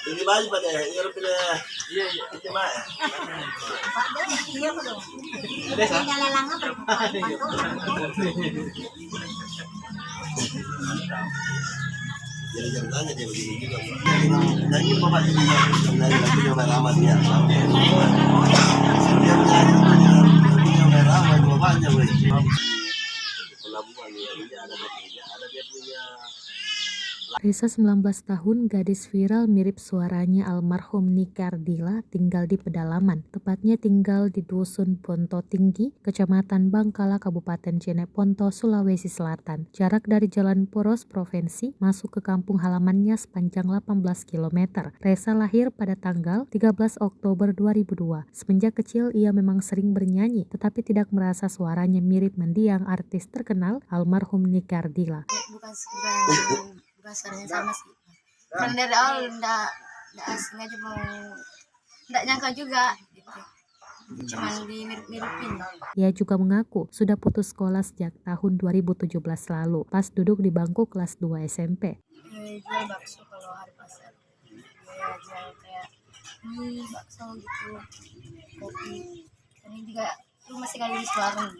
Hindi ba pa deh? Yung pila. Iya. Hindi ba? Iya belum. Nalalangan Jadi jangan dia begini juga. Dan ini bapak ini yang punya merama dia. Dia punya merama bapaknya weh. Pelabuhan dia ada dia punya. Resa 19 tahun, gadis viral mirip suaranya almarhum Nike Ardila tinggal di pedalaman. Tepatnya tinggal di Dusun Ponto Tinggi, Kecamatan Bangkala, Kabupaten Jeneponto, Sulawesi Selatan. Jarak dari Jalan Poros Provinsi masuk ke kampung halamannya sepanjang 18 km. Resa lahir pada tanggal 13 Oktober 2002. Semenjak kecil ia memang sering bernyanyi, tetapi tidak merasa suaranya mirip mendiang artis terkenal almarhum Nike Ardila. Bukan suaranya sama sih. Kan dari awal enggak sengaja mau enggak nyangka juga gitu. Cuman dimirip-miripin. Ia juga mengaku sudah putus sekolah sejak tahun 2017 lalu, pas duduk di bangku kelas 2 SMP. Jual bakso kalau hari pasar. Jual kayak mie, bakso gitu, kopi. Ini juga masih kali di warung.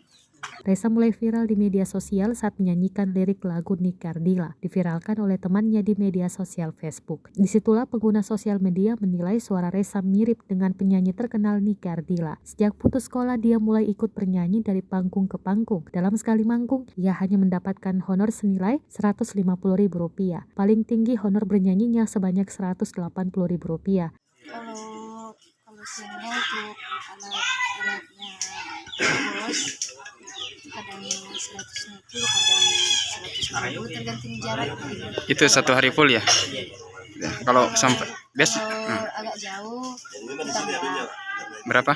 Resa mulai viral di media sosial saat menyanyikan lirik lagu Nike Ardila, diviralkan oleh temannya di media sosial Facebook. Disitulah pengguna sosial media menilai suara Resa mirip dengan penyanyi terkenal Nike Ardila. Sejak putus sekolah, dia mulai ikut bernyanyi dari panggung ke panggung. Dalam sekali manggung, ia hanya mendapatkan honor senilai Rp150.000. Paling tinggi honor bernyanyinya sebanyak Rp180.000. Kalau siangnya itu alatnya bos kadang 150, kadang 150 tergantung jarak. Itu satu hari full ya? Kalau sampai biasa agak jauh ditambah. berapa?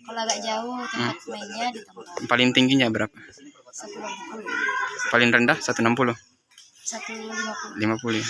Kalau agak jauh tempat mainnya ditambah. Paling tingginya berapa? 150. Paling rendah 160? 150. 50 ya.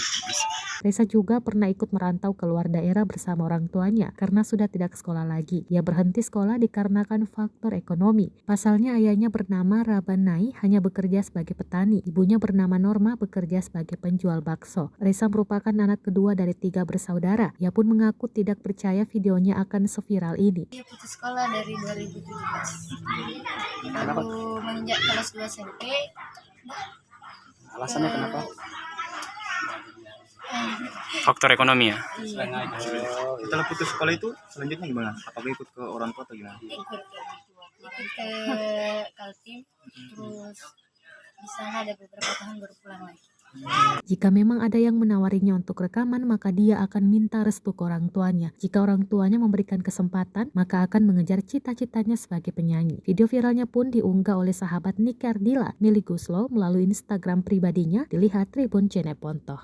Resa juga pernah ikut merantau keluar daerah bersama orang tuanya karena sudah tidak sekolah lagi. Ia berhenti sekolah dikarenakan faktor ekonomi. Pasalnya ayahnya bernama Rabanai hanya bekerja sebagai petani. Ibunya bernama Norma bekerja sebagai penjual bakso. Resa merupakan anak kedua dari 3 bersaudara. Ia pun mengaku tidak percaya videonya akan seviral ini. Dia putus sekolah dari 2017. Lalu menginjak kelas 2 SMP. Alasannya kenapa? Faktor ekonomi ya. Setelah putus sekolah itu selanjutnya gimana? Apakah ikut ke orang tua atau gimana? Ikut ke Kaltim, terus di sana ada beberapa tahun baru pulang lagi. Jika memang ada yang menawarinya untuk rekaman, maka dia akan minta restu ke orang tuanya. Jika orang tuanya memberikan kesempatan, maka akan mengejar cita-citanya sebagai penyanyi. Video viralnya pun diunggah oleh sahabat Nike Ardila, Meli Guslow, melalui Instagram pribadinya, dilihat Tribun Jeneponto.